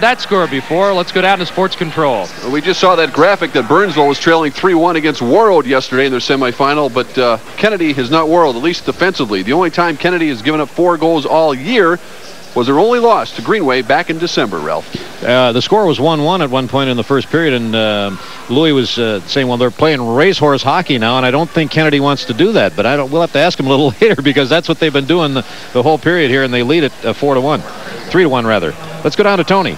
that score before. Let's go down to sports control. We just saw that graphic that Burnsville was trailing 3-1 against Warroad yesterday in their semifinal, but Kennedy has not Warroad, at least defensively. The only time Kennedy has given up 4 goals all year was their only loss to Greenway back in December, Ralph. The score was 1-1 at one point in the first period, and Louis was saying, well, they're playing racehorse hockey now, and I don't think Kennedy wants to do that, but we'll have to ask him a little later, because that's what they've been doing the whole period here, and they lead it 3-1 rather. Let's go down to Tony.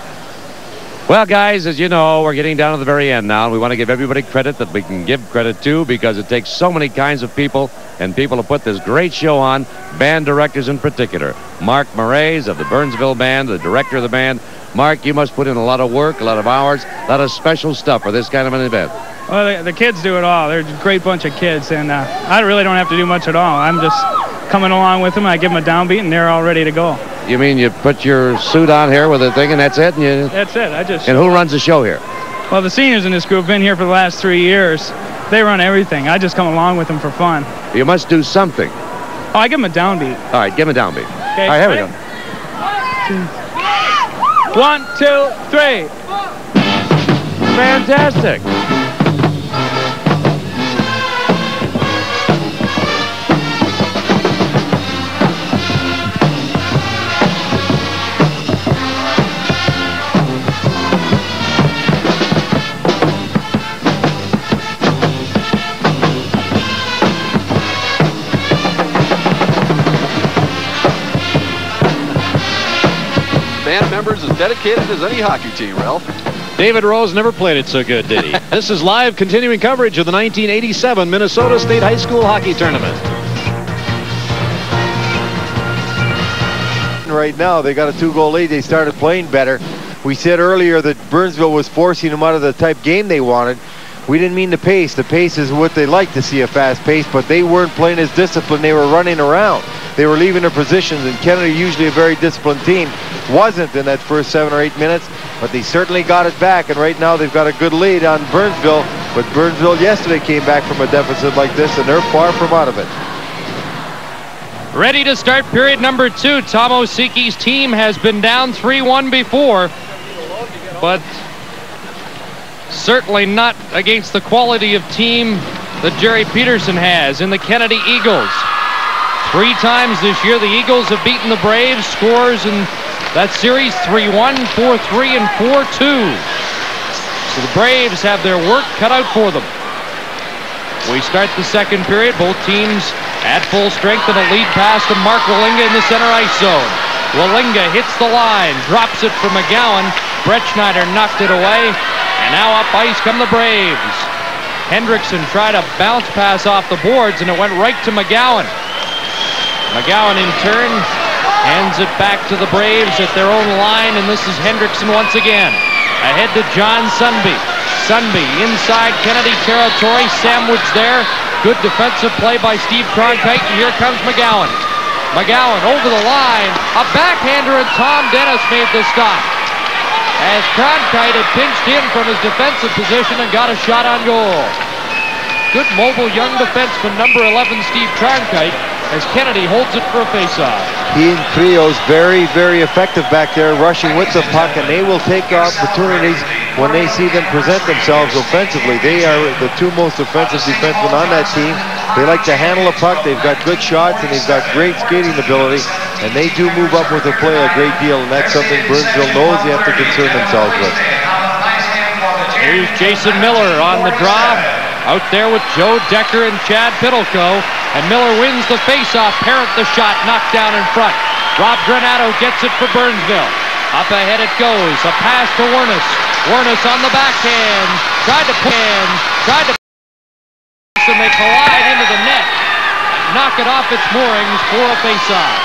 Well, guys, as you know, we're getting down to the very end now. We want to give everybody credit that we can give credit to, because it takes so many kinds of people and people to put this great show on, band directors in particular. Mark Moraes of the Burnsville Band, the director of the band. Mark, you must put in a lot of work, a lot of hours, a lot of special stuff for this kind of an event. Well, the kids do it all. They're a great bunch of kids, and I really don't have to do much at all. I'm just coming along with them. I give them a downbeat, and they're all ready to go. You mean you put your suit on here with a thing, and that's it? That's it. And who runs the show here? Well, the seniors in this group have been here for the last 3 years. They run everything. I just come along with them for fun. You must do something. Oh, I give them a downbeat. All right, give them a downbeat. Okay, all right, here we go. 1, 2, 3. Fantastic. Band members as dedicated as any hockey team, Ralph. David Rose never played it so good, did he? This is live continuing coverage of the 1987 Minnesota State High School Hockey Tournament. Right now, they got a 2-goal lead. They started playing better. We said earlier that Burnsville was forcing them out of the type game they wanted. We didn't mean the pace. The pace is what they like to see, a fast pace, but they weren't playing as disciplined. They were running around. They were leaving their positions, and Kennedy, usually a very disciplined team, wasn't in that first 7 or 8 minutes, but they certainly got it back, and right now they've got a good lead on Burnsville, but Burnsville yesterday came back from a deficit like this, and they're far from out of it. Ready to start period number 2. Tom Osiki's team has been down 3-1 before, but certainly not against the quality of team that Jerry Peterson has in the Kennedy Eagles. 3 times this year, the Eagles have beaten the Braves. Scores in that series 3-1, 4-3, and 4-2. So the Braves have their work cut out for them. We start the second period. Both teams at full strength, and a lead pass to Mark Wallinga in the center ice zone. Wallinga hits the line, drops it for McGowan. Brett Schneider knocked it away, and now up ice come the Braves. Hendrickson tried a bounce pass off the boards, and it went right to McGowan. McGowan in turn hands it back to the Braves at their own line, and this is Hendrickson once again. Ahead to John Sunby. Sunby inside Kennedy territory, sandwiched there. Good defensive play by Steve Cronkite, and here comes McGowan. McGowan over the line, a backhander, and Tom Dennis made the stop. As Cronkite had pinched in from his defensive position and got a shot on goal. Good mobile young defenseman, number 11, Steve Cronkite, as Kennedy holds it for a faceoff. He and Crio's very, very effective back there, rushing with the puck, and they will take opportunities when they see them present themselves offensively. They are the 2 most offensive defensemen on that team. They like to handle a puck. They've got good shots, and they've got great skating ability, and they do move up with the play a great deal, and that's something Burnsville knows they have to concern themselves with. Here's Jason Miller on the draw. Out there with Joe Decker and Chad Piddleco. And Miller wins the faceoff. Parent the shot, knocked down in front. Rob Granato gets it for Burnsville. Up ahead it goes. A pass to Wernes. Wernes on the backhand. Tried to and they collide into the net. Knock it off its moorings for a faceoff.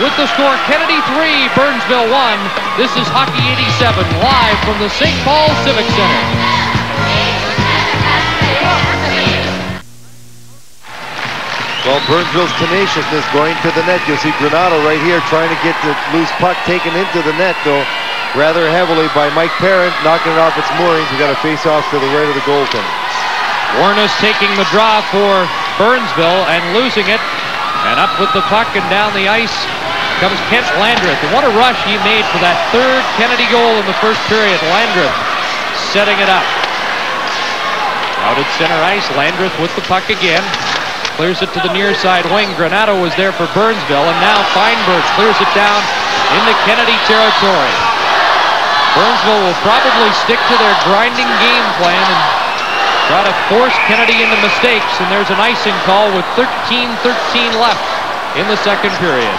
With the score, Kennedy 3, Burnsville 1. This is Hockey 87, live from the St. Paul Civic Center. Well, Burnsville's tenaciousness going to the net. You'll see Granato right here trying to get the loose puck taken into the net, though, rather heavily by Mike Parent, knocking it off its moorings. We got a face-off to the right of the goaltender. Wernes taking the draw for Burnsville and losing it. And up with the puck and down the ice comes Kent Landreth. And what a rush he made for that third Kennedy goal in the first period. Landreth setting it up. Out at center ice, Landreth with the puck again. Clears it to the near side wing. Granato was there for Burnsville, and now Feinberg clears it down into Kennedy territory. Burnsville will probably stick to their grinding game plan and try to force Kennedy into mistakes, and there's an icing call with 13:13 left in the second period.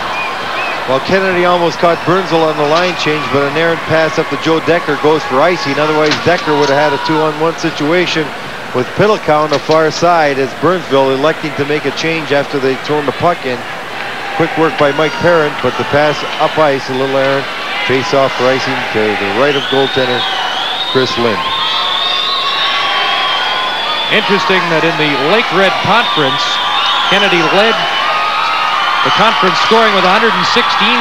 Well, Kennedy almost caught Burnsville on the line change, but an errant pass up to Joe Decker goes for icing. Otherwise, Decker would have had a 2-on-1 situation with Piddlecow on the far side, as Burnsville electing to make a change after they'd thrown the puck in. Quick work by Mike Parent, but the pass up ice, a little errant. Face off for icing to the right of goaltender Chris Lind. Interesting that in the Lake Red Conference, Kennedy led the conference scoring with 116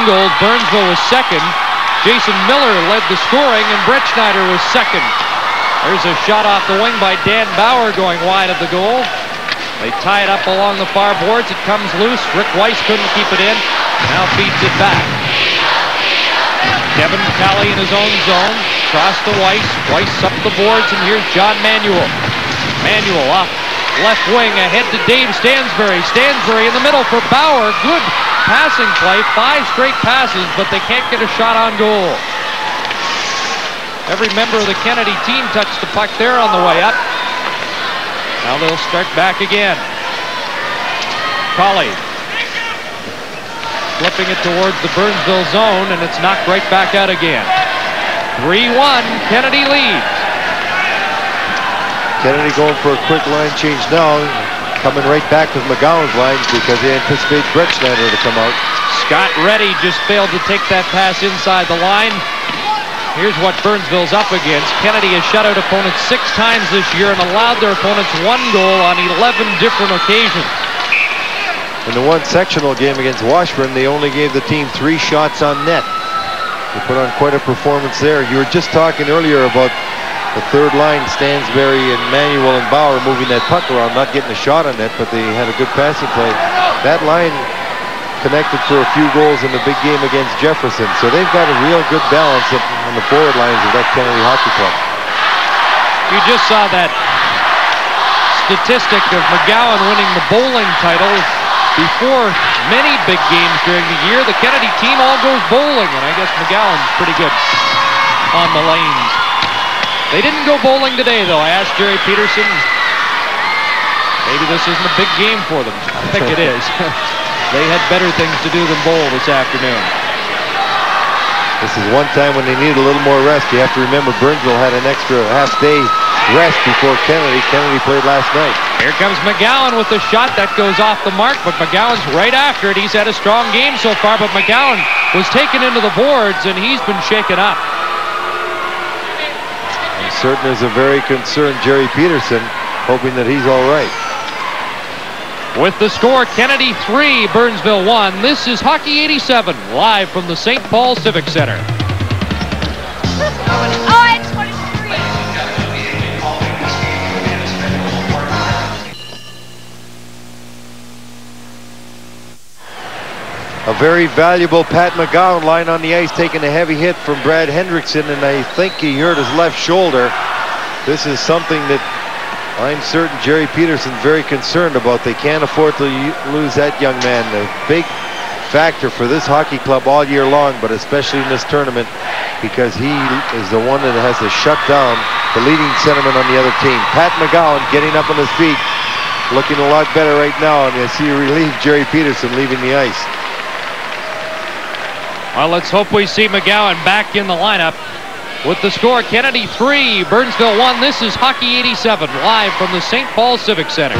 goals. Burnsville was second. Jason Miller led the scoring, and Brett Schneider was second. There's a shot off the wing by Dan Bauer going wide of the goal. They tie it up along the far boards. It comes loose. Rick Weiss couldn't keep it in. Now feeds it back. Kevin Talley in his own zone. Cross to Weiss. Weiss up the boards, and here's John Manuel. Manuel off left wing ahead to Dave Stansbury. Stansbury in the middle for Bauer. Good passing play. 5 straight passes, but they can't get a shot on goal. Every member of the Kennedy team touched the puck there on the way up. Now they'll start back again. Colley flipping it towards the Burnsville zone, and it's knocked right back out again. 3-1, Kennedy leads. Kennedy going for a quick line change now, coming right back with McGowan's line because they anticipate Brett Schneider to come out. Scott Reddy just failed to take that pass inside the line. Here's what Burnsville's up against. Kennedy has shut out opponents 6 times this year and allowed their opponents 1 goal on 11 different occasions. In the one sectional game against Washburn, they only gave the team 3 shots on net. They put on quite a performance there. You were just talking earlier about the third line, Stansbury and Manuel and Bauer moving that puck around, not getting a shot on net, but they had a good passing play. That line connected for a few goals in the big game against Jefferson. So they've got a real good balance on the forward lines of that Kennedy Hockey Club. You just saw that statistic of McGowan winning the bowling title before many big games during the year. The Kennedy team all goes bowling, and I guess McGowan's pretty good on the lanes. They didn't go bowling today, though. I asked Jerry Peterson. Maybe this isn't a big game for them. I think it is. They had better things to do than bowl this afternoon. This is one time when they need a little more rest. You have to remember Burnsville had an extra half-day rest before Kennedy. Kennedy played last night. Here comes McGowan with the shot. That goes off the mark, but McGowan's right after it. He's had a strong game so far, but McGowan was taken into the boards, and he's been shaken up. And certain is a very concerned Jerry Peterson, hoping that he's all right. With the score, Kennedy 3, Burnsville 1. This is Hockey 87, live from the St. Paul Civic Center. A very valuable Pat McGowan line on the ice, taking a heavy hit from Brad Hendrickson, and I think he hurt his left shoulder. This is something that I'm certain Jerry Peterson's very concerned about. They can't afford to lose that young man. A big factor for this hockey club all year long, but especially in this tournament, because he is the one that has to shut down the leading centerman on the other team. Pat McGowan getting up on his feet, looking a lot better right now, and you see relieved Jerry Peterson leaving the ice. Well, let's hope we see McGowan back in the lineup. With the score, Kennedy 3, Burnsville 1. This is Hockey 87, live from the St. Paul Civic Center.